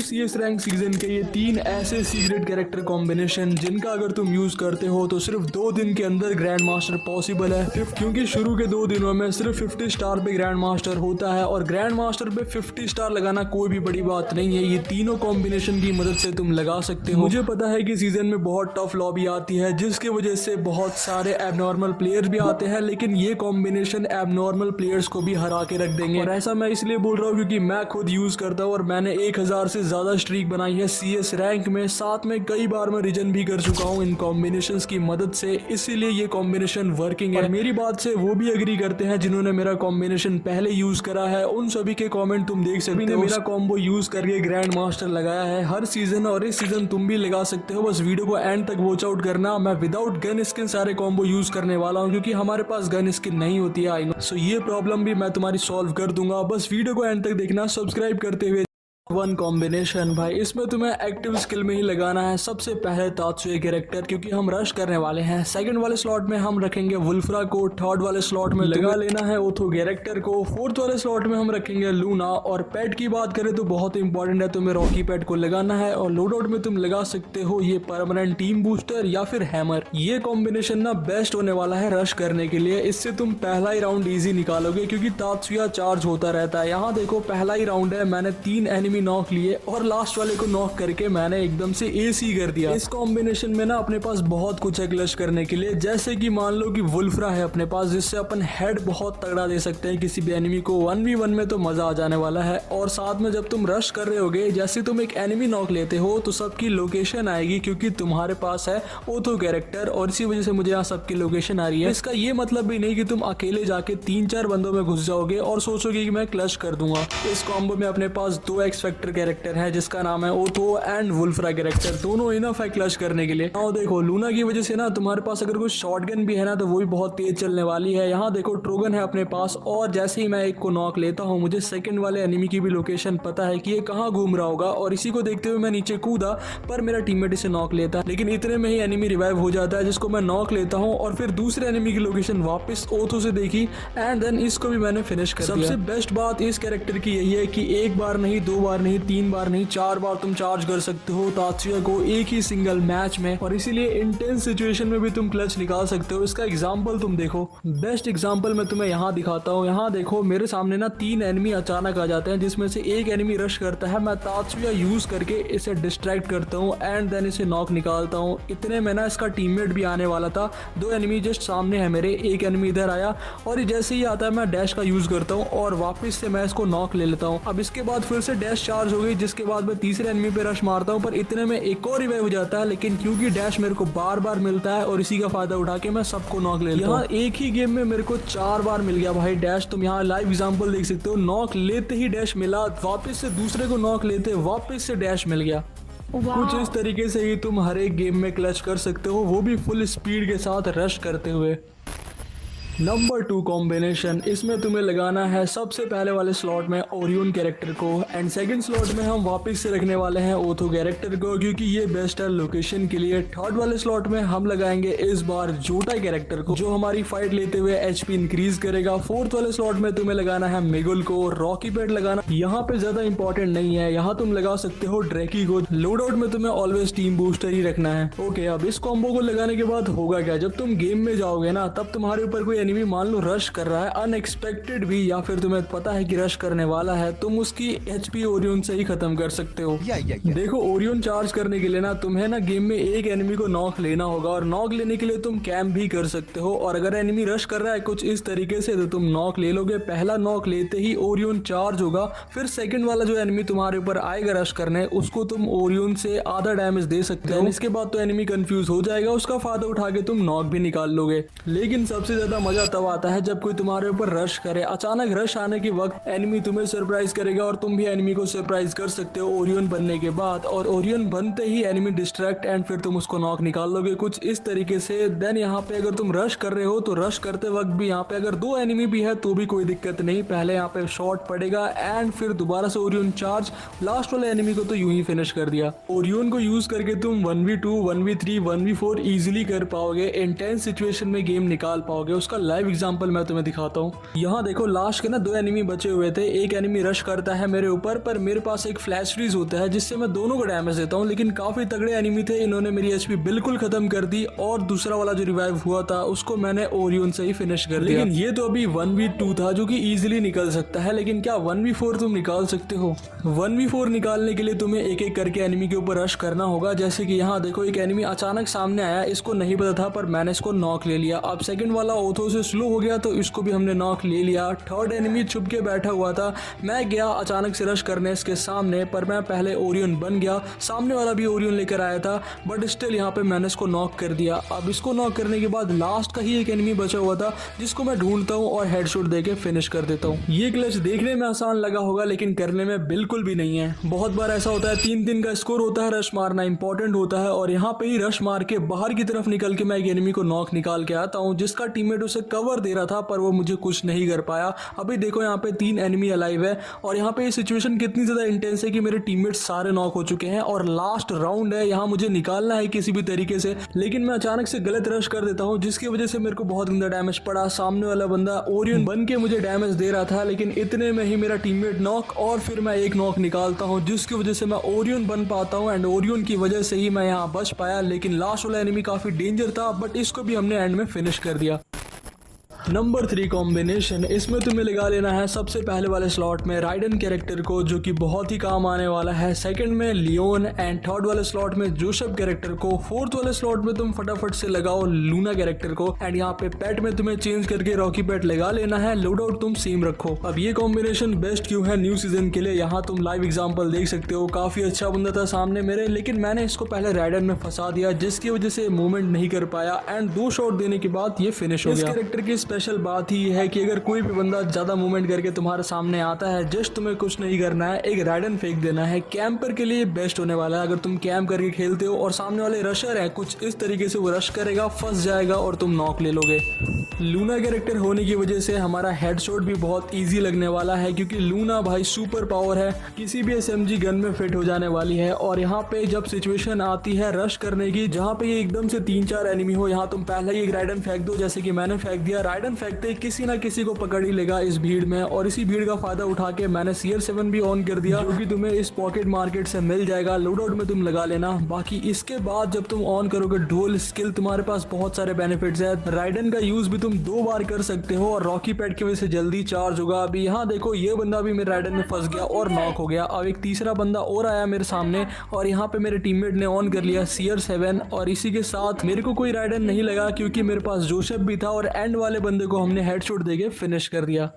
CS rank season के ये 3 ऐसे सीक्रेट कैरेक्टर कॉम्बिनेशन जिनका अगर तुम यूज करते हो तो सिर्फ 2 दिन के अंदर ग्रैंड मास्टर पॉसिबल है। सिर्फ क्योंकि शुरू के 2 दिनों में सिर्फ 50 स्टार पे ग्रैंड मास्टर होता है और ग्रैंड मास्टर पे 50 स्टार लगाना कोई भी बड़ी बात नहीं है। ये तीनों कॉम्बिनेशन की मदद से तुम लगा सकते हो। मुझे पता है कि सीजन में बहुत टफ लॉबी आती है जिसकी वजह से बहुत सारे एबनॉर्मल प्लेयर्स भी आते हैं, लेकिन ये कॉम्बिनेशन एबनॉर्मल प्लेयर्स को भी हरा के रख देंगे। और ऐसा मैं इसलिए बोल रहा हूँ क्योंकि मैं खुद यूज करता हूँ और मैंने 1000 से ज्यादा स्ट्रीक बनाई है CS रैंक में। साथ में कई बार मैं रीजन भी कर चुका हूँ इन कॉम्बिनेशंस की मदद से, इसीलिए ये कॉम्बिनेशन वर्किंग है। मेरी बात से वो भी एग्री करते हैं जिन्होंने मेरा कॉम्बिनेशन पहले यूज करा है। उन सभी के कमेंट तुम देख सकते हो। मेरा कॉम्बो यूज करके ग्रैंड मास्टर लगाया है हर सीजन और इस सीजन तुम भी लगा सकते हो। बस वीडियो को एंड तक वॉच आउट करना। मैं विदाउट गन स्किन सारे कॉम्बो यूज करने वाला हूँ क्योंकि हमारे पास गन स्किन नहीं होती है। आई नो, सो ये प्रॉब्लम भी मैं तुम्हारी सॉल्व कर दूंगा। बस वीडियो को एंड तक देखना सब्सक्राइब करते हुए। वन कॉम्बिनेशन भाई, इसमें तुम्हें एक्टिव स्किल में ही लगाना है। सबसे पहले तात्सुए कैरेक्टर क्योंकि हम रश करने वाले हैं। सेकंड वाले स्लॉट में हम रखेंगे वुल्फ्रा को। थर्ड वाले स्लॉट में लगा लेना है ओथो कैरेक्टर को। फोर्थ वाले स्लॉट में हम रखेंगे लूना। और पेट की बात करें तो बहुत इंपॉर्टेंट है, तुम्हें रॉकी पेट को लगाना है। और लोडआउट में तुम लगा सकते हो ये परमानेंट टीम बूस्टर या फिर हैमर। ये कॉम्बिनेशन ना बेस्ट होने वाला है रश करने के लिए। इससे तुम पहला ही राउंड इजी निकालोगे क्योंकि तात्सुया चार्ज होता रहता है। यहाँ देखो पहला ही राउंड है, मैंने 3 एनिमी नॉक लिए और लास्ट वाले को नॉक करके मैंने एकदम से एसी कर दिया। इस कॉम्बिनेशन में ना अपने पास बहुत कुछ है क्लच करने के लिए, जैसे कि मान लो कि वुल्फ्रा है अपने पास जिससे अपन हेड बहुत तगड़ा दे सकते हैं किसी भी एनिमी को। 1v1 में तो मजा आ जाने वाला है। और साथ में जब तुम रश कर रहे होगे, जैसे तुम एक एनिमी नॉक लेते हो तो सबकी लोकेशन आएगी क्योंकि तुम्हारे पास है ओथो कैरेक्टर और इसी वजह से मुझे यहाँ सबकी लोकेशन आ रही है। इसका ये मतलब भी नहीं कि तुम अकेले जाके 3-4 बंदों में घुस जाओगे और सोचोगे कि मैं क्लच कर दूंगा। इस कॉम्बो में अपने पास 2 एक्स फैक्टर कैरेक्टर है जिसका नाम है ओथो एंड वुल्फ्रा कैरेक्टर। दोनों इनफ है क्लच करने के लिए। और देखो लूना की वजह से ना तुम्हारे पास अगर कोई शॉटगन भी है ना तो वो भी बहुत तेज चलने वाली है। यहाँ देखो ट्रोगन है अपने पास और जैसे ही मैं एक को नॉक लेता हूँ मुझे सेकंड वाले एनिमी की भी लोकेशन पता है कि ये कहाँ घूम रहा होगा और इसी को देखते हुए मैं नीचे कूदा पर मेरा टीममेट इसे नॉक लेता है। लेकिन इतने में ही एनिमी रिवाइव हो जाता है जिसको मैं नॉक लेता हूँ और फिर दूसरे एनिमी की लोकेशन वापस ओथो से देखी एंड देन इसको भी मैंने फिनिश कर दिया। सबसे बेस्ट बात इस कैरेक्टर की यही है कि एक बार नहीं, 2 बार नहीं, 3 बार नहीं, 4 बार तुम चार्ज कर सकते हो तात्सुया को एक ही सिंगल मैच में। और इसीलिए इंटेंस सिचुएशन में भी तुम क्लच निकाल सकते हो। इसका एग्जांपल तुम देखो, बेस्ट एग्जांपल मैं तुम्हें यहाँ दिखाता हूँ। यहाँ देखो मेरे सामने ना 3 एनिमी अचानक आ जाते हैं जिसमें से एक एनिमी रश करता है। मैं तात्सुया यूज करके इसे डिस्ट्रैक्ट करता हूँ एंड देन इसे नॉक निकालता हूँ। इतने में ना इसका टीममेट भी आने वाला था। 2 एनिमी जस्ट सामने है मेरे, एक एनिमी इधर आया और जैसे ही आता है मैं डैश का यूज करता हूँ और वापस से मैं इसको नॉक ले लेता हूँ। अब इसके बाद फिर से डैश चार्ज हो गई जिसके बाद मैं तीसरे एनिमी पे रश मारता हूँ पर इतने में एक और रिवाइव हो जाता है। लेकिन क्योंकि डैश मेरे को बार बार मिलता है और इसी का फायदा उठा के मैं सबको नॉक ले लेता हूँ। एक ही गेम में मेरे को 4 बार मिल गया भाई डैश। तुम यहाँ लाइव एग्जांपल देख सकते हो, नॉक लेते ही डैश मिला, वापस से दूसरे को नॉक लेते वापस से डैश मिल गया। कुछ इस तरीके से ही तुम हर एक गेम में क्लच कर सकते हो, वो भी फुल स्पीड के साथ रश करते हुए। नंबर 2 कॉम्बिनेशन, इसमें तुम्हें लगाना है सबसे पहले वाले स्लॉट में ओरियन कैरेक्टर को एंड सेकंड स्लॉट में हम वापस से रखने वाले हैं ओथो कैरेक्टर को क्योंकि ये बेस्ट है लोकेशन के लिए। थर्ड वाले स्लॉट में हम लगाएंगे इस बार जोटा कैरेक्टर को जो हमारी फाइट लेते हुए HP इंक्रीज करेगा। फोर्थ वाले स्लॉट में तुम्हें लगाना है मिगुल को। रॉकी पेट लगाना यहाँ पे ज्यादा इंपॉर्टेंट नहीं है, यहाँ तुम लगा सकते हो ड्रैकी को। लोड आउट में तुम्हें ऑलवेज टीम बूस्टर ही रखना है। ओके, अब इस कॉम्बो को लगाने के बाद होगा क्या, जब तुम गेम में जाओगे ना तब तुम्हारे ऊपर कोई एनिमी मान लो रश कर रहा है अनएक्सपेक्टेड भी, या फिर तुम्हें पता है कि रश करने वाला है, तुम उसकी HP ओरियन से ही खत्म कर सकते हो। देखो ओरियन चार्ज करने के लिए ना तुम्हें ना गेम में एक एनिमी को नॉक लेना होगा और नॉक लेने के लिए तुम कैंप भी कर सकते हो। और अगर एनिमी रश कर रहा है कुछ इस तरीके से तो तुम नॉक ले लोगे। पहला नॉक लेते ही ओरियन चार्ज होगा, फिर सेकंड वाला जो एनिमी तुम्हारे ऊपर आएगा रश करने उसको तुम ओरियन से आधा डैमेज दे सकते हो। इसके बाद तो एनिमी कंफ्यूज हो जाएगा, उसका फायदा उठा के तुम नॉक भी निकाल लोगे। लेकिन सबसे ज्यादा मजा तब आता है जब कोई तुम्हारे ऊपर रश करे। अचानक रश आने के वक्त एनिमी तुम्हें सरप्राइज करेगा और तुम भी एनिमी को सरप्राइज कर सकते हो ओरियन बनने के बाद। और ओरियन बनते ही एनिमी डिस्ट्रैक्ट एंड फिर तुम उसको नॉक निकाल लोगे कुछ इस तरीके से। देन यहाँ पे अगर तुम रश कर रहे हो तो रश करते वक्त भी यहाँ पे अगर 2 एनिमी भी है तो भी कोई दिक्कत नहीं, पहले यहाँ पे शॉट पड़ेगा एंड फिर दोबारा से ओरियन चार्ज। लास्ट वाले एनिमी को तो यूं ही फिनिश कर दिया। ओरियन को यूज करके तुम 1v2, 1v3, 1v4 इजिली कर पाओगे, इंटेंस सिचुएशन में गेम निकाल पाओगे। उसका लाइव एग्जांपल मैं तुम्हें दिखाता हूँ। यहाँ देखो लास्ट के ना 2 एनिमी बचे हुए थे। एक एनिमी रश करता है मेरे ऊपर, पर मेरे पास एक फ्लैश फ्रीज होता है जिससे मैं दोनों को डैमेज देता हूँ, लेकिन काफी तगड़े एनिमी थे, इन्होंने मेरी एचपी बिल्कुल खत्म कर दी और दूसरा वाला जो रिवाइव हुआ था उसको मैंने ओरियन से ही फिनिश कर दिया। लेकिन ये तो अभी 1v2 था जो कि इजीली निकल सकता है, लेकिन क्या 1v4 तुम निकाल सकते हो? 1v4 निकालने के लिए तुम्हें एक एक करके एनिमी के ऊपर रश करना होगा। जैसे कि यहाँ देखो एक एनिमी अचानक सामने आया, इसको नहीं पता था पर मैंने इसको नॉक ले लिया। अब सेकंड वाला ओथो से स्लो हो गया तो इसको भी हमने नॉक ले लिया। थर्ड एनिमी छुप के बैठा हुआ था, मैं गया अचानक से रश करने इसके सामने, पर मैं पहले ओरियन बन गया। सामने वाला भी ओरियन लेकर आया था, बट स्टिल यहाँ पे मैंने इसको नॉक कर दिया। अब इसको नॉक करने के बाद लास्ट का ही एक एनिमी बचा हुआ था जिसको मैं ढूंढता हूँ और हेडशॉट देके फिनिश कर देता हूँ। ये क्लच देखने में आसान लगा होगा लेकिन करने में बिल्कुल भी नहीं है। बहुत बार ऐसा होता है 3-3 का स्कोर होता है, रश मारना इंपॉर्टेंट होता है और यहाँ पे ही रश मार के बाहर की तरफ निकल के मैं एक एनिमी को नॉक निकाल के आता हूँ जिसका टीममेट उसे कवर दे रहा था पर वो मुझे कुछ नहीं कर पाया। अभी देखो यहाँ पे 3 एनिमी अलाइव है और यहाँ पे ये सिचुएशन कितनी ज्यादा इंटेंस है कि मेरे टीममेट सारे नॉक हो चुके हैं और लास्ट राउंड है, यहाँ मुझे निकालना है किसी भी तरीके से, लेकिन मैं अचानक से गलत रश कर देता हूँ जिसकी वजह से मेरे को बहुत गंदा डैमेज पड़ा। सामने वाला बंदा ओरियन बन के मुझे डैमेज दे रहा था, लेकिन इतने में ही मेरा टीममेट नॉक और फिर मैं एक नॉक निकालता हूँ जिसकी वजह से मैं ओरियन बन पाता हूँ एंड ओरियन की वजह से ही मैं यहाँ बच पाया। लेकिन लास्ट वाला एनिमी काफी डेंजर था, बट इसको भी हमने एंड में फिनिश कर दिया। नंबर 3 कॉम्बिनेशन, इसमें तुम्हें लगा लेना है सबसे पहले वाले स्लॉट में राइडन कैरेक्टर को जो कि बहुत ही काम आने वाला है, सेकंड में लियोन एंड थर्ड वाले स्लॉट में जोसेफ कैरेक्टर को, फोर्थ वाले स्लॉट में तुम फटाफट से लगाओ लूना कैरेक्टर को एंड यहाँ पे पेट में तुम्हें चेंज करके रॉकी पेट लगा लेना है। लोड आउट तुम सेम रखो। अब ये कॉम्बिनेशन बेस्ट क्यों है न्यू सीजन के लिए, यहाँ तुम लाइव एग्जाम्पल देख सकते हो। काफी अच्छा बंदा था सामने मेरे, लेकिन मैंने इसको पहले राइडन में फंसा दिया जिसकी वजह से मूवमेंट नहीं कर पाया एंड 2 शॉट देने के बाद ये फिनिश हो गया। इस कैरेक्टर की स्पेशल बात ही है कि अगर कोई भी बंदा ज्यादा मूवमेंट करके तुम्हारे सामने आता है, जस्ट तुम्हें कुछ नहीं करना है, एक राइडन फेंक देना है। कैंपर के लिए बेस्ट होने वाला है। अगर तुम कैंप करके खेलते हो और सामने वाले रशर है कुछ इस तरीके से, वो रश करेगा, फंस जाएगा और तुम नॉक ले लोगे। लूना कैरेक्टर होने की वजह से हमारा हेडशॉट भी बहुत इजी लगने वाला है क्योंकि लूना भाई सुपर पावर है, किसी भी एसएमजी गन में फिट हो जाने वाली है। और यहाँ पे जब सिचुएशन आती है रश करने की, जहाँ पे ये एकदम से 3-4 एनिमी हो, यहाँ तुम पहले ही एक राइडन फेंक दो जैसे कि मैंने फेंक दिया। राइडन फेंकते किसी ना किसी को पकड़ ही लेगा इस भीड़ में, और इसी भीड़ का फायदा उठा के मैंने CR7 भी ऑन कर दिया जो कि तुम्हें इस पॉकेट मार्केट से मिल जाएगा। लोड आउट में तुम लगा लेना। बाकी इसके बाद जब तुम ऑन करोगे ढोल स्किल, तुम्हारे पास बहुत सारे बेनिफिट्स है। राइडन का यूज भी तुम 2 बार कर सकते हो और रॉकी पैड की वजह से जल्दी चार्ज होगा। अभी यहाँ देखो ये बंदा भी मेरे राइडन में फंस गया और नॉक हो गया। अब एक तीसरा बंदा और आया मेरे सामने और यहाँ पे मेरे टीममेट ने ऑन कर लिया CR7 और इसी के साथ मेरे को कोई राइडन नहीं लगा क्योंकि मेरे पास जोसेफ भी था और एंड वाले बंदे को हमने हेडशॉट देके फिनिश कर दिया।